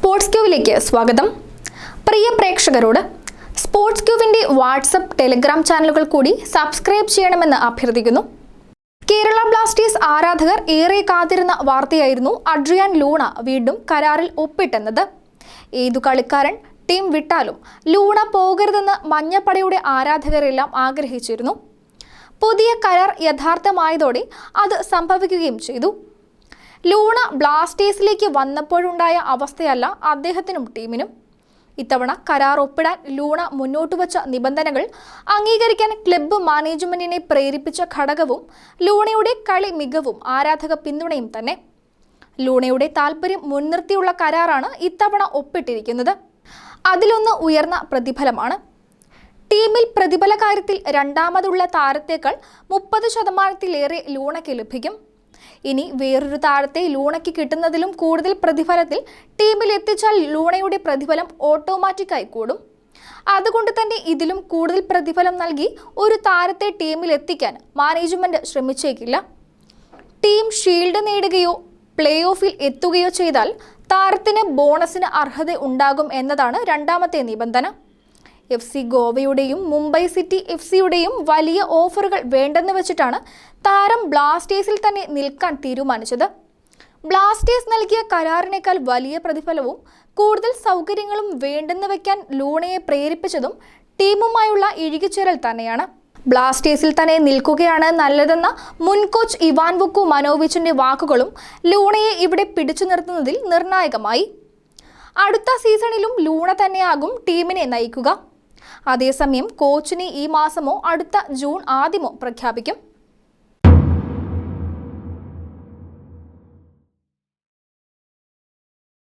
Sports ക്യൂവിലേക്ക് സ്വാഗതം. പ്രിയ പ്രേക്ഷകരോട് sports ക്യൂവിന്റെ WhatsApp, Telegram ചാനലുകൾ കൂടി സബ്സ്ക്രൈബ് ചെയ്യണമെന്ന് അഭ്യർത്ഥിക്കുന്നു. കേരള ബ്ലാസ്റ്റേഴ്സ് ആരാധകർ ഏറെ കാത്തിരുന്ന വാർത്തയായിരുന്നു അഡ്രിയാൻ ലൂണ വീണ്ടും കരാറിൽ ഒപ്പിട്ടെന്നത്. ഏതു കളിക്കാരൻ ടീം വിട്ടാലും ലൂണ പോകരുതെന്ന് മഞ്ഞപ്പടയുടെ ആരാധകരെല്ലാം ആഗ്രഹിച്ചിരുന്നു. പുതിയ കരാർ യഥാർത്ഥമായതോടെ അത് സംഭവിക്കുകയും ചെയ്തു. ലൂണ ബ്ലാസ്റ്റേഴ്സിലേക്ക് വന്നപ്പോഴുണ്ടായ അവസ്ഥയല്ല അദ്ദേഹത്തിനും ടീമിനും. ഇത്തവണ കരാർ ഒപ്പിടാൻ ലൂണ മുന്നോട്ട് വച്ച നിബന്ധനകൾ അംഗീകരിക്കാൻ ക്ലബ്ബ് മാനേജ്മെന്റിനെ പ്രേരിപ്പിച്ച ഘടകവും ലൂണയുടെ കളി മികവും ആരാധക പിന്തുണയും തന്നെ. ലൂണയുടെ താൽപര്യം മുൻനിർത്തിയുള്ള കരാറാണ് ഇത്തവണ ഒപ്പിട്ടിരിക്കുന്നത്. അതിലൊന്ന് ഉയർന്ന പ്രതിഫലമാണ്. ടീമിൽ പ്രതിഫല കാര്യത്തിൽ രണ്ടാമതുള്ള താരത്തേക്കാൾ 30% ലൂണയ്ക്ക് ലഭിക്കും. ഇനി വേറൊരു താരത്തെ ലൂണയ്ക്ക് കിട്ടുന്നതിലും കൂടുതൽ പ്രതിഫലത്തിൽ ടീമിൽ എത്തിച്ചാൽ ലൂണയുടെ പ്രതിഫലം ഓട്ടോമാറ്റിക്കായി കൂടും. അതുകൊണ്ട് തന്നെ ഇതിലും കൂടുതൽ പ്രതിഫലം നൽകി ഒരു താരത്തെ ടീമിൽ എത്തിക്കാൻ മാനേജ്മെന്റ് ശ്രമിച്ചേക്കില്ല. ടീം ഷീൽഡ് നേടുകയോ പ്ലേ ഓഫിൽ എത്തുകയോ ചെയ്താൽ താരത്തിന് ബോണസിന് അർഹത ഉണ്ടാകും എന്നതാണ് രണ്ടാമത്തെ നിബന്ധന. FC ഗോവയുടെയും മുംബൈ സിറ്റി FCയുടെയും വലിയ ഓഫറുകൾ വേണ്ടെന്ന് വെച്ചിട്ടാണ് താരം ബ്ലാസ്റ്റേഴ്സിൽ തന്നെ നിൽക്കാൻ തീരുമാനിച്ചത്. ബ്ലാസ്റ്റേഴ്സ് നൽകിയ കരാറിനേക്കാൾ വലിയ പ്രതിഫലവും കൂടുതൽ സൗകര്യങ്ങളും വേണ്ടെന്ന് വെക്കാൻ ലൂണയെ പ്രേരിപ്പിച്ചതും ടീമുമായുള്ള ഇഴുകിച്ചേരൽ തന്നെയാണ്. ബ്ലാസ്റ്റേഴ്സിൽ തന്നെ നിൽക്കുകയാണ് നല്ലതെന്ന മുൻ കോച്ച് ഇവാൻ വുക്കോമനോവിച്ചിന്റെ വാക്കുകളും ലൂണയെ ഇവിടെ പിടിച്ചു നിർത്തുന്നതിൽ നിർണായകമായി. അടുത്ത സീസണിലും ലൂണ തന്നെയാകും ടീമിനെ നയിക്കുക. അതേസമയം കോച്ചിനെ ഈ മാസമോ അടുത്ത ജൂൺ ആദ്യമോ പ്രഖ്യാപിക്കും.